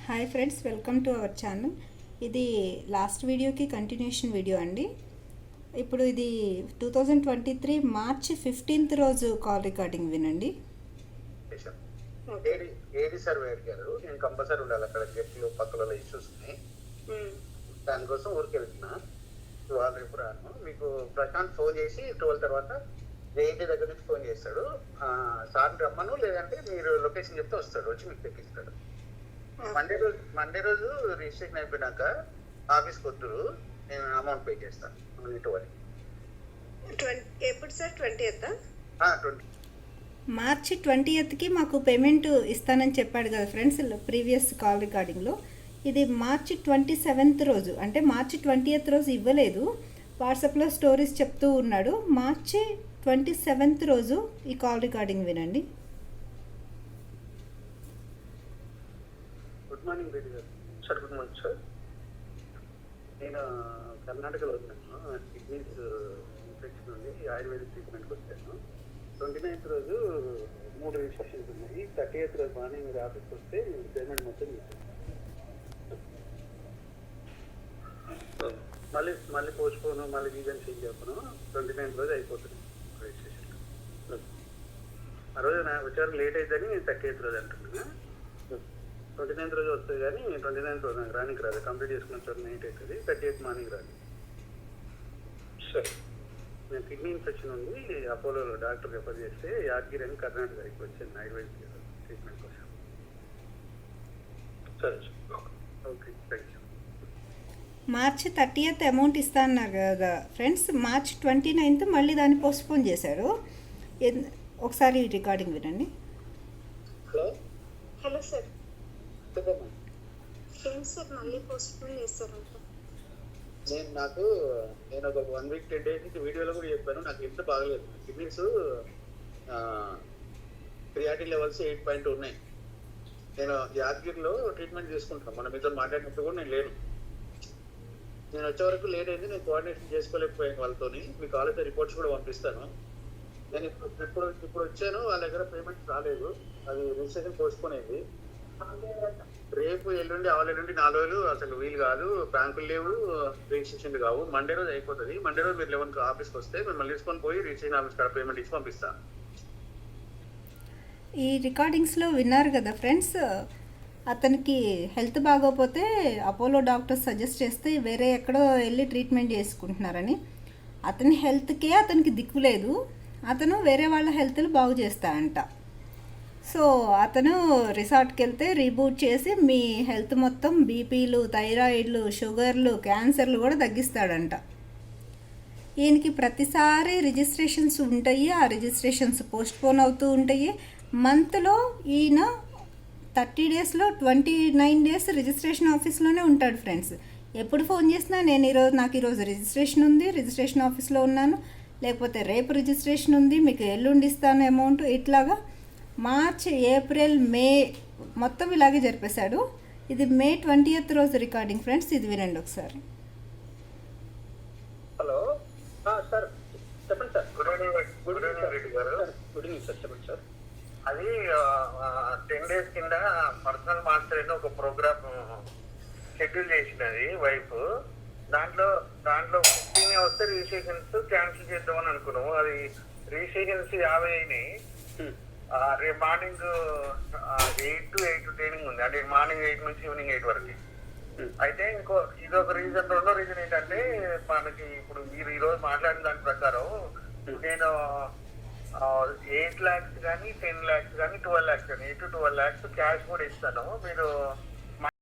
Hi friends, welcome to our channel. ఇది last వీడియోకి continuation video అండి. ఇప్పుడు ఇది 2023 మార్చి 15th రోజు కాల్ రికార్డింగ్ వినండి. ఏది సర్వే అడిగారు, నేను కంపల్సరీ ఉండాలి అక్కడ గెట్లు పక్కల ఇష్యూస్ ఉన్నాయి. దానికోసం ఊరికి వెళ్తున్నా. వాళ్ళు రేపు రాను. మీకు ప్రశాంత్ ఫోన్ చేసి 12 తర్వాత జేఎన్టీ దగ్గర నుంచి ఫోన్ చేస్తాడు. సార్ రమ్మను, లేదంటే మీరు లొకేషన్ చెప్తే వస్తాడు, వచ్చి మీకు తెప్పిస్తాడు. మండే రోజు రిజిస్ట్రేషన్ అయిపోయినాక ఆఫీస్కి వద్దురు, నేను అమౌంట్ పే చేస్తాను. ఎప్పుడు సార్? 20th? 20. మార్చి 20th మాకు పేమెంట్ ఇస్తానని చెప్పాడు కదా ఫ్రెండ్స్ ప్రీవియస్ కాల్ రికార్డింగ్లో. ఇది మార్చి 27th రోజు, అంటే మార్చి 20th రోజు ఇవ్వలేదు, వాట్సాప్లో స్టోరీస్ చెప్తూ ఉన్నాడు. మార్చి 27th రోజు ఈ కాల్ రికార్డింగ్ వినండి. గుడ్ మార్నింగ్ రెడ్డి గారు. Sir good morning sir. నేను కర్ణాటకలో ఉన్నాను. కిడ్నీస్ ఇన్ఫెక్షన్ ఉంది, ఆయుర్వేదిక్ ట్రీట్మెంట్కి వచ్చాను. 29th రోజు 3 రిజిస్ట్రేషన్స్ ఉన్నాయి. 30th రోజు మార్నింగ్ మీరు ఆఫీస్కి వస్తే పేమెంట్ మొత్తం మళ్ళీ పోస్ట్పోన్, మళ్ళీ రీజన్ చేంజ్ చెప్పను. 29th రోజు అయిపోతుంది రిజిస్ట్రేషన్. ఆ రోజు వచ్చారు లేట్ అవుతుందని 30th రోజు అంటున్నా. 29th రోజు వస్తుంది, కానీ 29th రోజు నాకు రానికి రాదు. కంప్లీట్ చేసుకున్న తర్వాత నైట్ అవుతుంది. 30th మార్నింగ్ రాదు. సరే, నేను కిడ్నీ ఇన్ఫెక్షన్ ఉంది, అపోలోలో డాక్టర్ రెఫర్ చేస్తే యాదగిరి అని కర్ణాటకకి వచ్చాను ఆయుర్వేదిక్ ట్రీట్మెంట్ కోసం. సరే, okay, thank you. March 30th amount ఇస్తా అన్నారు కదా ఫ్రెండ్స్. మార్చి 29th మళ్ళీ దాన్ని పోస్ట్పోన్ చేశారు. ఒకసారి రికార్డింగ్ వినండి. Hello hello sir. చెప్పమ్మా. ఏం సార్ మళ్ళీ పోస్ట్పోన్ చేస్తారంట? నేను ఒక 1 week 10 days నుంచి వీడియోలో కూడా చెప్పాను. నాకు ఎంత బాగలేదు, కిడ్నీస్ క్రియాటిన్ లెవెల్స్ 8.2 ఉన్నాయి. నేను యాదగిరిలో ట్రీట్మెంట్ చేసుకుంటాను. మన మీతో మాట్లాడినప్పుడు కూడా నేను లేను. నేను వచ్చే వరకు లేట్ అయింది. నేను కోఆర్డినేషన్ చేసుకోలేకపోయాను వాళ్ళతో. మీకు కాలేజ్ రిపోర్ట్స్ కూడా పంపిస్తాను. నేను ఇప్పుడు వచ్చాను, వాళ్ళ దగ్గర పేమెంట్ రాలేదు. అది రిజిస్ట్రేషన్ పోస్ట్పోన్ అయింది. రేపు ఎల్లుండి 4 రోజులు అసలు వీలు కాదు, బ్యాంకులు లేవు, రిజిస్ట్రేషన్ కావు. మండే రోజు అయిపోతుంది. మండే రోజు మీరు 11 ఆఫీస్కి వస్తే మిమ్మల్ని తీసుకొని పోయి రిజిస్ట్రేషన్ ఆఫీస్ కాడ పేమెంట్ ఇచ్చి పంపిస్తాను. ఈ రికార్డింగ్స్లో విన్నారు కదా ఫ్రెండ్స్, అతనికి హెల్త్ బాగోపోతే అపోలో డాక్టర్స్ సజెస్ట్ చేస్తే వేరే ఎక్కడో వెళ్ళి ట్రీట్మెంట్ చేసుకుంటున్నారని. అతని హెల్త్కే అతనికి దిక్కు లేదు, అతను వేరే వాళ్ళ హెల్త్లు బాగు చేస్తాడంట. సో అతను రిసార్ట్కి వెళ్తే రీబూట్ చేసి మీ హెల్త్ మొత్తం బీపీలు, థైరాయిడ్లు, షుగర్లు, క్యాన్సర్లు కూడా తగ్గిస్తాడంట. ఈయనకి ప్రతిసారి రిజిస్ట్రేషన్స్ ఉంటాయి, ఆ రిజిస్ట్రేషన్స్ పోస్ట్పోన్ అవుతూ ఉంటాయి. మంత్లో ఈయన 30 daysలో 29 days రిజిస్ట్రేషన్ ఆఫీస్లోనే ఉంటాడు ఫ్రెండ్స్. ఎప్పుడు ఫోన్ చేసినా నాకు ఈరోజు రిజిస్ట్రేషన్ ఉంది, రిజిస్ట్రేషన్ ఆఫీస్లో ఉన్నాను, లేకపోతే రేపు రిజిస్ట్రేషన్ ఉంది, మీకు ఎల్లుండి ఇస్తాను అమౌంట్. ఇట్లాగా మార్చ్, ఏప్రిల్, మే మొత్తం ఇలాగే జరిపేశాడు. ఇది మే 20th రోజు రికార్డింగ్ ఫ్రెండ్స్. ఇది వినండి ఒకసారి. హలో సార్, చెప్పండి సార్. గుడ్ ఈవినింగ్ రెడ్డి గారు. గుడ్ ఈవినింగ్ సార్, చెప్పండి సార్. అది 10 days కింద పర్సనల్ మాస్టర్ అని ఒక ప్రోగ్రామ్ షెడ్యూల్ చేసినది వైఫ్. దాంట్లో 15 వస్తే రిజిస్ట్రేషన్స్ క్యాన్సిల్ చేద్దామని అనుకున్నాము. అది రిజిస్ట్రేషన్స్ 50 అయినాయి. రేపు మార్నింగ్ 8 to 8 ట్రైనింగ్ ఉంది, అంటే మార్నింగ్ 8 నుంచి ఈవినింగ్ 8 వరకు. అయితే ఇదొక రీజన్. రెండో రీజన్ ఏంటంటే, మనకి ఇప్పుడు మీరు ఈరోజు మాట్లాడిన దాని ప్రకారం నేను 8 lakhs కానీ 10 lakhs కానీ 12 lakhs కానీ 8 to 12 lakhs క్యాష్ కూడా ఇస్తాను. మీరు